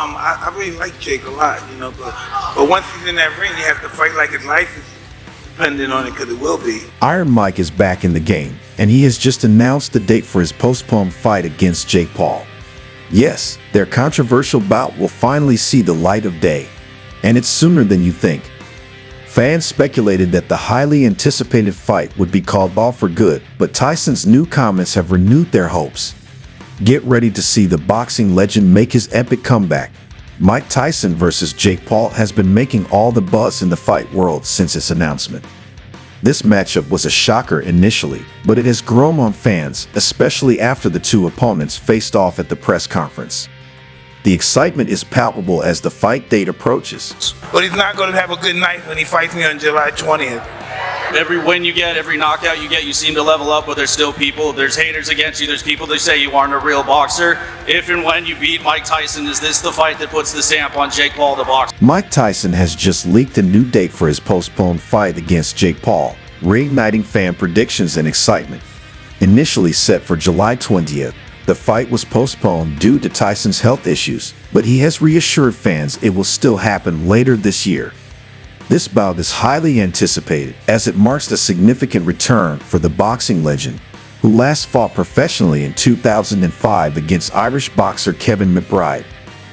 I really like Jake a lot, you know, but once he's in that ring, he has to fight like his life is dependent on it, because it will be. Iron Mike is back in the game, and he has just announced the date for his postponed fight against Jake Paul. Yes, their controversial bout will finally see the light of day, and it's sooner than you think. Fans speculated that the highly anticipated fight would be called off for good, but Tyson's new comments have renewed their hopes. Get ready to see the boxing legend make his epic comeback. Mike Tyson versus Jake Paul has been making all the buzz in the fight world since its announcement. This matchup was a shocker initially, but it has grown on fans, especially after the two opponents faced off at the press conference. The excitement is palpable as the fight date approaches. But he's not going to have a good night when he fights me on July 20th. Every win you get, every knockout you get, you seem to level up, but there's still people, there's haters against you, there's people that say you aren't a real boxer. If and when you beat Mike Tyson, is this the fight that puts the stamp on Jake Paul the boxer? Mike Tyson has just leaked a new date for his postponed fight against Jake Paul, reigniting fan predictions and excitement. Initially set for July 20th, the fight was postponed due to Tyson's health issues, but he has reassured fans it will still happen later this year. This bout is highly anticipated as it marks a significant return for the boxing legend, who last fought professionally in 2005 against Irish boxer Kevin McBride.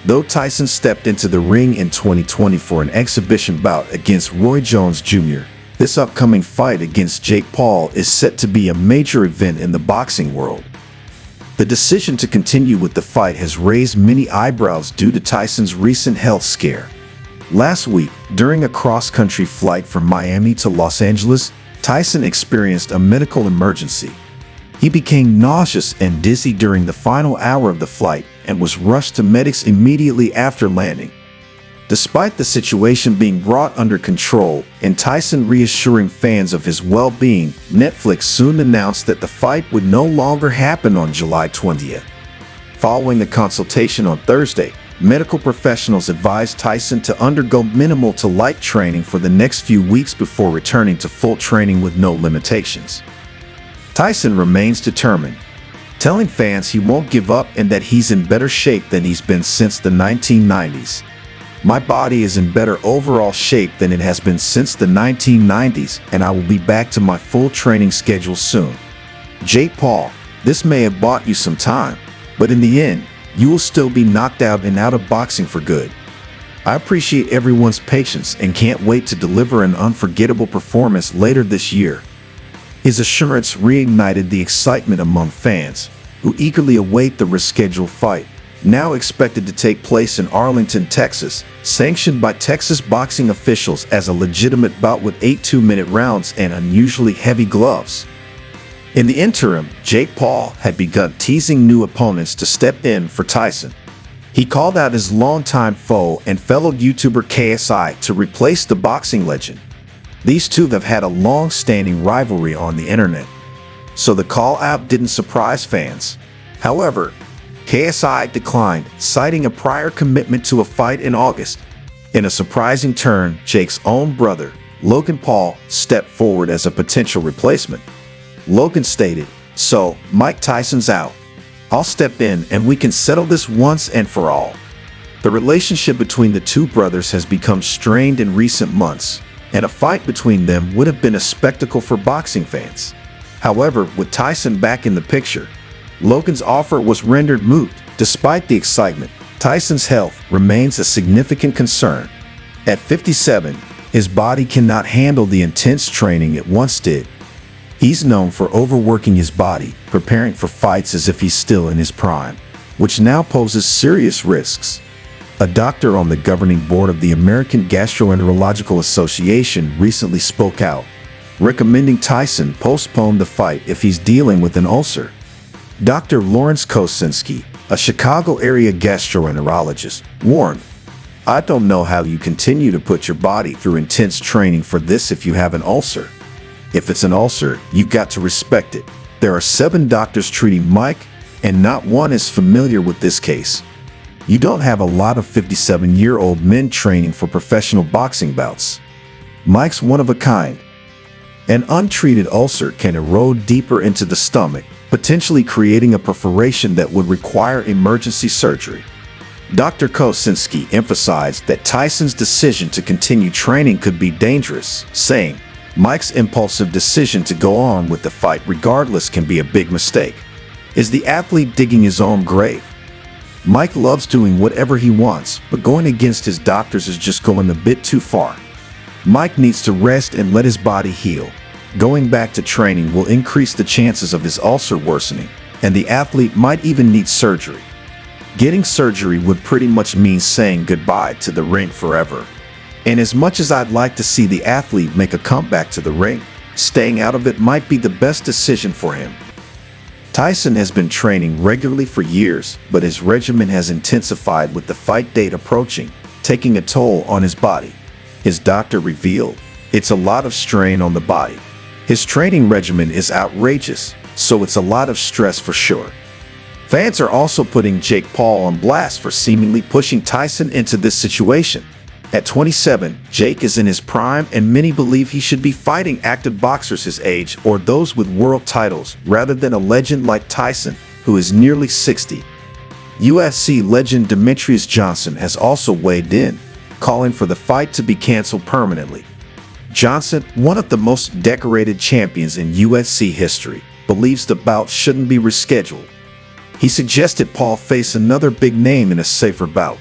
Though Tyson stepped into the ring in 2020 for an exhibition bout against Roy Jones Jr., this upcoming fight against Jake Paul is set to be a major event in the boxing world. The decision to continue with the fight has raised many eyebrows due to Tyson's recent health scare. Last week, during a cross-country flight from Miami to Los Angeles, Tyson experienced a medical emergency. He became nauseous and dizzy during the final hour of the flight and was rushed to medics immediately after landing. Despite the situation being brought under control and Tyson reassuring fans of his well-being, Netflix soon announced that the fight would no longer happen on July 20th. Following the consultation on Thursday, medical professionals advised Tyson to undergo minimal to light training for the next few weeks before returning to full training with no limitations. Tyson remains determined, telling fans he won't give up and that he's in better shape than he's been since the 1990s. My body is in better overall shape than it has been since the 1990s, and I will be back to my full training schedule soon. Jake Paul, this may have bought you some time, but in the end, you will still be knocked out and out of boxing for good. I appreciate everyone's patience and can't wait to deliver an unforgettable performance later this year. His assurance reignited the excitement among fans, who eagerly await the rescheduled fight, now expected to take place in Arlington, Texas, sanctioned by Texas boxing officials as a legitimate bout with 8 two-minute rounds and unusually heavy gloves. In the interim, Jake Paul had begun teasing new opponents to step in for Tyson. He called out his longtime foe and fellow YouTuber KSI to replace the boxing legend. These two have had a long-standing rivalry on the internet, so the call-out didn't surprise fans. However, KSI declined, citing a prior commitment to a fight in August. In a surprising turn, Jake's own brother, Logan Paul, stepped forward as a potential replacement. Logan stated, "So, Mike Tyson's out. I'll step in and we can settle this once and for all." The relationship between the two brothers has become strained in recent months, and a fight between them would have been a spectacle for boxing fans. However, with Tyson back in the picture, Logan's offer was rendered moot. Despite the excitement, Tyson's health remains a significant concern. At 57, his body cannot handle the intense training it once did. He's known for overworking his body, preparing for fights as if he's still in his prime, which now poses serious risks. A doctor on the governing board of the American Gastroenterological Association recently spoke out, recommending Tyson postpone the fight if he's dealing with an ulcer. Dr. Lawrence Kosinski, a Chicago-area gastroenterologist, warned, "I don't know how you continue to put your body through intense training for this if you have an ulcer. If it's an ulcer, you've got to respect it. There are 7 doctors treating Mike, and not one is familiar with this case. You don't have a lot of 57-year-old men training for professional boxing bouts. Mike's one of a kind. An untreated ulcer can erode deeper into the stomach, potentially creating a perforation that would require emergency surgery." Dr. Kosinski emphasized that Tyson's decision to continue training could be dangerous, saying, "Mike's impulsive decision to go on with the fight regardless can be a big mistake. Is the athlete digging his own grave? Mike loves doing whatever he wants, but going against his doctors is just going a bit too far. Mike needs to rest and let his body heal. Going back to training will increase the chances of his ulcer worsening, and the athlete might even need surgery. Getting surgery would pretty much mean saying goodbye to the ring forever. And as much as I'd like to see the athlete make a comeback to the ring, staying out of it might be the best decision for him." Tyson has been training regularly for years, but his regimen has intensified with the fight date approaching, taking a toll on his body. His doctor revealed, "It's a lot of strain on the body. His training regimen is outrageous, so it's a lot of stress for sure." Fans are also putting Jake Paul on blast for seemingly pushing Tyson into this situation. At 27, Jake is in his prime, and many believe he should be fighting active boxers his age or those with world titles rather than a legend like Tyson, who is nearly 60. UFC legend Demetrius Johnson has also weighed in, calling for the fight to be canceled permanently. Johnson, one of the most decorated champions in UFC history, believes the bout shouldn't be rescheduled. He suggested Paul face another big name in a safer bout.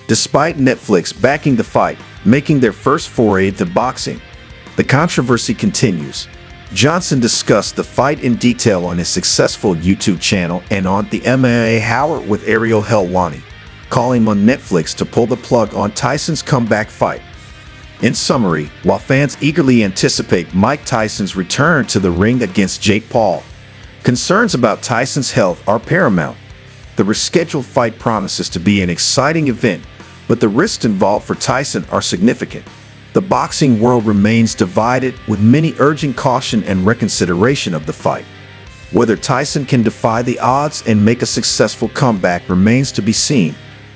Despite Netflix backing the fight, making their first foray into boxing, the controversy continues. Johnson discussed the fight in detail on his successful YouTube channel and on the MMA Hour with Ariel Helwani, calling on Netflix to pull the plug on Tyson's comeback fight. In summary, while fans eagerly anticipate Mike Tyson's return to the ring against Jake Paul, concerns about Tyson's health are paramount. The rescheduled fight promises to be an exciting event, but the risks involved for Tyson are significant. The boxing world remains divided, with many urging caution and reconsideration of the fight. Whether Tyson can defy the odds and make a successful comeback remains to be seen,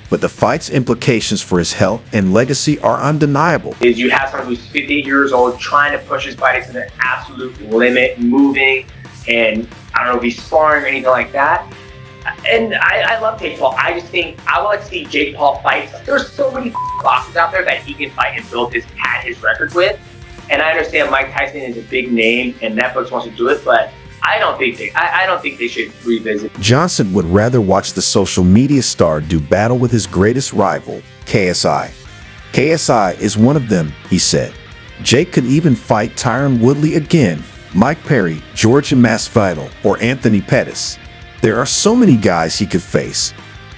but the fight's implications for his health and legacy are undeniable. You have someone who's 58 years old trying to push his body to the absolute limit, moving, and I don't know if he's sparring or anything like that. And I love Jake Paul. I just think I would like to see Jake Paul fight. There's so many boxers out there that he can fight and build his record with. And I understand Mike Tyson is a big name and Netflix wants to do it, but I don't think they should revisit. Johnson would rather watch the social media star do battle with his greatest rival, KSI. KSI is one of them, he said. Jake could even fight Tyron Woodley again, Mike Perry, George Masvidal, or Anthony Pettis. There are so many guys he could face.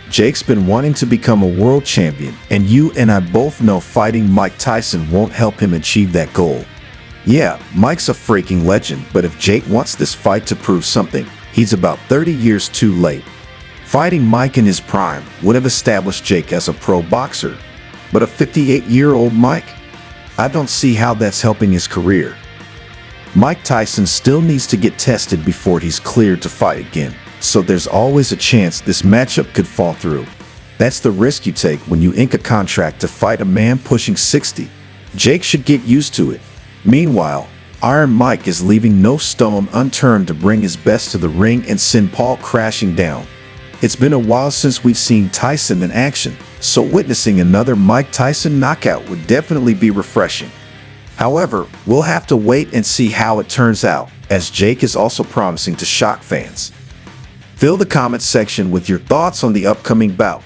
Jake's been wanting to become a world champion, and you and I both know fighting Mike Tyson won't help him achieve that goal. Yeah, Mike's a freaking legend, but if Jake wants this fight to prove something, he's about 30 years too late. Fighting Mike in his prime would have established Jake as a pro boxer, but a 58-year-old Mike? I don't see how that's helping his career. Mike Tyson still needs to get tested before he's cleared to fight again, so there's always a chance this matchup could fall through. That's the risk you take when you ink a contract to fight a man pushing 60. Jake should get used to it. Meanwhile, Iron Mike is leaving no stone unturned to bring his best to the ring and send Paul crashing down. It's been a while since we've seen Tyson in action, so witnessing another Mike Tyson knockout would definitely be refreshing. However, we'll have to wait and see how it turns out, as Jake is also promising to shock fans. Fill the comments section with your thoughts on the upcoming bout.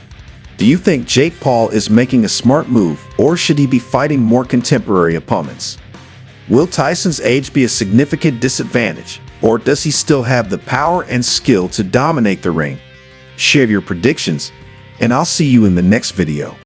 Do you think Jake Paul is making a smart move, or should he be fighting more contemporary opponents? Will Tyson's age be a significant disadvantage, or does he still have the power and skill to dominate the ring? Share your predictions, and I'll see you in the next video.